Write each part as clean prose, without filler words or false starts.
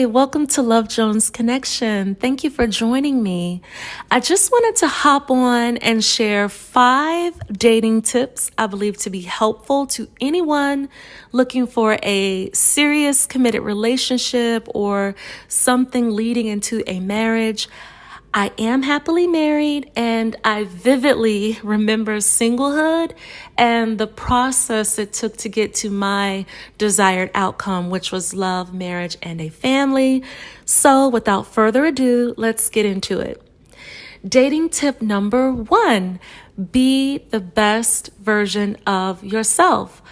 welcome to Love Jones Connection. Thank you for joining me. I just wanted to hop on and share 5 dating tips I believe to be helpful to anyone looking for a serious committed relationship or something leading into a marriage. I am happily married, and I vividly remember singlehood and the process it took to get to my desired outcome, which was love, marriage, and a family. So without further ado, let's get into it. Dating tip number 1, be the best version of yourself.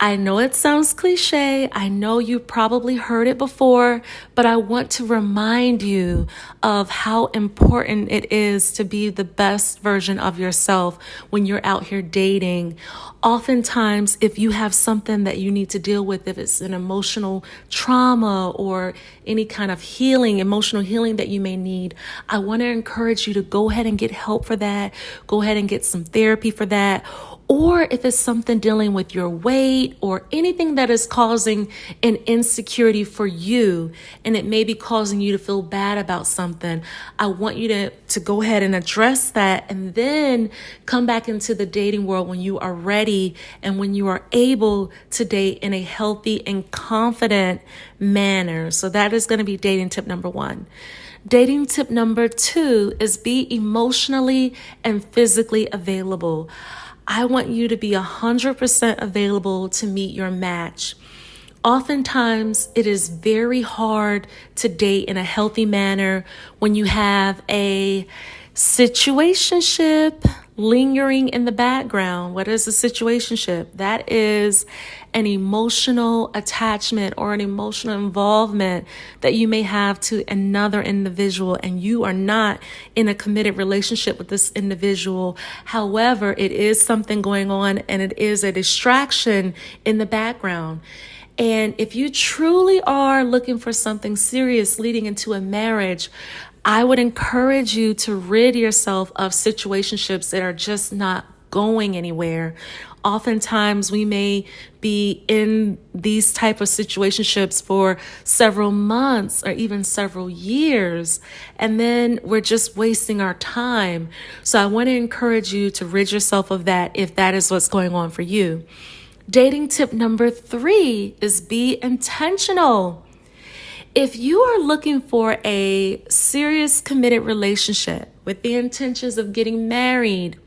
I know it sounds cliche. I know you probably heard it before, but I want to remind you of how important it is to be the best version of yourself when you're out here dating. Oftentimes, if you have something that you need to deal with, if it's an emotional trauma or any kind of healing, emotional healing that you may need, I want to encourage you to go ahead and get help for that. Go ahead and get some therapy for that. Or if it's something dealing with your weight or anything that is causing an insecurity for you, and it may be causing you to feel bad about something, I want you to go ahead and address that and then come back into the dating world when you are ready and when you are able to date in a healthy and confident manner. So that is going to be dating tip number 1. Dating tip number 2 is be emotionally and physically available. I want you to be 100% available to meet your match. Oftentimes, it is very hard to date in a healthy manner when you have a situationship lingering in the background. What is a situationship? That is an emotional attachment or an emotional involvement that you may have to another individual, and you are not in a committed relationship with this individual. However, it is something going on, and it is a distraction in the background. And if you truly are looking for something serious leading into a marriage, I would encourage you to rid yourself of situationships that are just not going anywhere. Oftentimes we may be in these type of situationships for several months or even several years, and then we're just wasting our time. So I want to encourage you to rid yourself of that if that is what's going on for you. Dating tip number 3 is be intentional. If you are looking for a serious committed relationship with the intentions of getting married,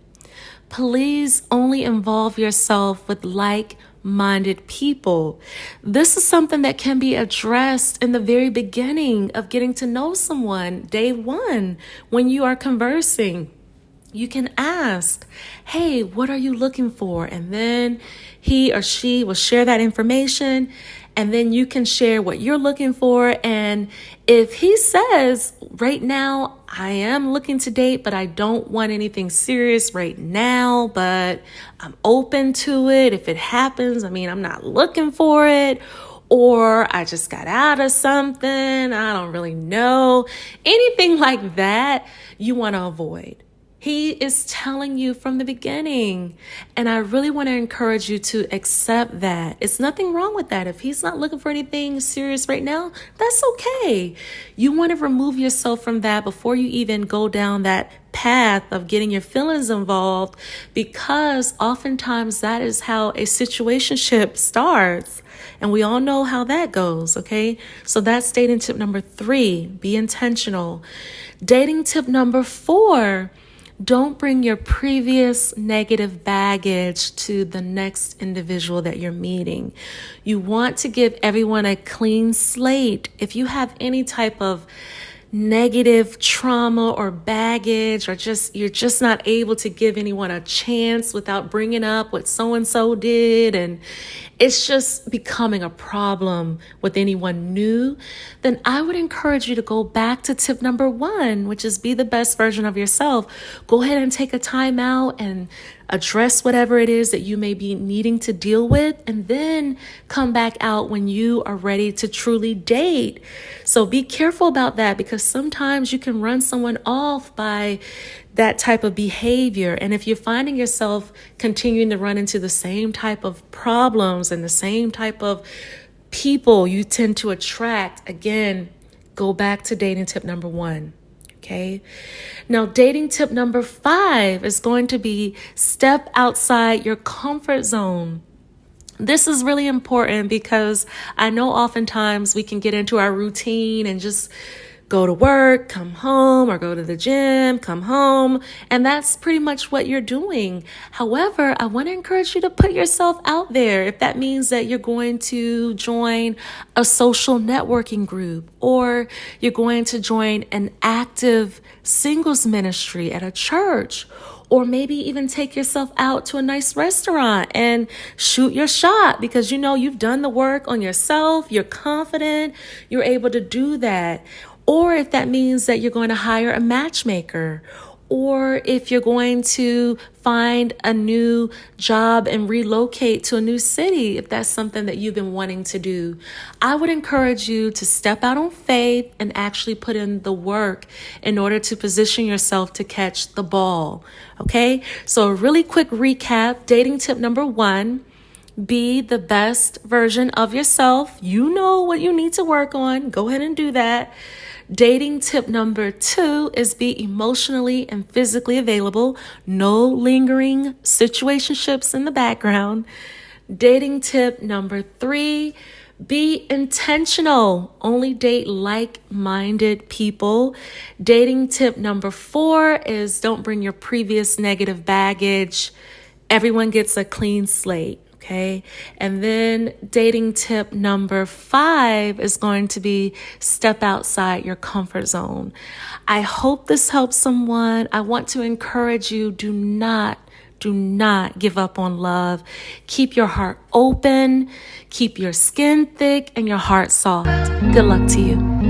please only involve yourself with like-minded people. This is something that can be addressed in the very beginning of getting to know someone, day 1, when you are conversing. You can ask, hey, what are you looking for? And then he or she will share that information, and then you can share what you're looking for. And if he says, right now, I am looking to date, but I don't want anything serious right now, but I'm open to it. If it happens, I'm not looking for it. Or I just got out of something, I don't really know. Anything like that, you want to avoid. He is telling you from the beginning, and I really want to encourage you to accept that. It's nothing wrong with that. If he's not looking for anything serious right now, that's okay. You want to remove yourself from that before you even go down that path of getting your feelings involved, because oftentimes that is how a situationship starts. And we all know how that goes, okay? So that's dating tip number 3, be intentional. Dating tip number 4, don't bring your previous negative baggage to the next individual that you're meeting. You want to give everyone a clean slate. If you have any type of negative trauma or baggage, or you're just not able to give anyone a chance without bringing up what so-and-so did, and it's just becoming a problem with anyone new, then I would encourage you to go back to tip number 1, which is be the best version of yourself. Go ahead and take a time out and address whatever it is that you may be needing to deal with, and then come back out when you are ready to truly date. So be careful about that, because sometimes you can run someone off by that type of behavior. And if you're finding yourself continuing to run into the same type of problems and the same type of people you tend to attract, again, Go back to dating tip number 1. Okay. Now, dating tip number 5 is going to be step outside your comfort zone. This is really important because I know oftentimes we can get into our routine and just go to work, come home, or go to the gym, come home, and that's pretty much what you're doing. However, I want to encourage you to put yourself out there. If that means that you're going to join a social networking group, or you're going to join an active singles ministry at a church, or maybe even take yourself out to a nice restaurant and shoot your shot because you know you've done the work on yourself, you're confident, you're able to do that. Or if that means that you're going to hire a matchmaker, or if you're going to find a new job and relocate to a new city, if that's something that you've been wanting to do, I would encourage you to step out on faith and actually put in the work in order to position yourself to catch the ball. Okay, so a really quick recap. Dating tip number 1, be the best version of yourself. You know what you need to work on. Go ahead and do that. Dating tip number 2 is be emotionally and physically available. No lingering situationships in the background. Dating tip number 3, be intentional. Only date like-minded people. Dating tip number 4 is don't bring your previous negative baggage. Everyone gets a clean slate. Okay. And then dating tip number 5 is going to be step outside your comfort zone. I hope this helps someone. I want to encourage you, do not give up on love. Keep your heart open, keep your skin thick and your heart soft. Good luck to you.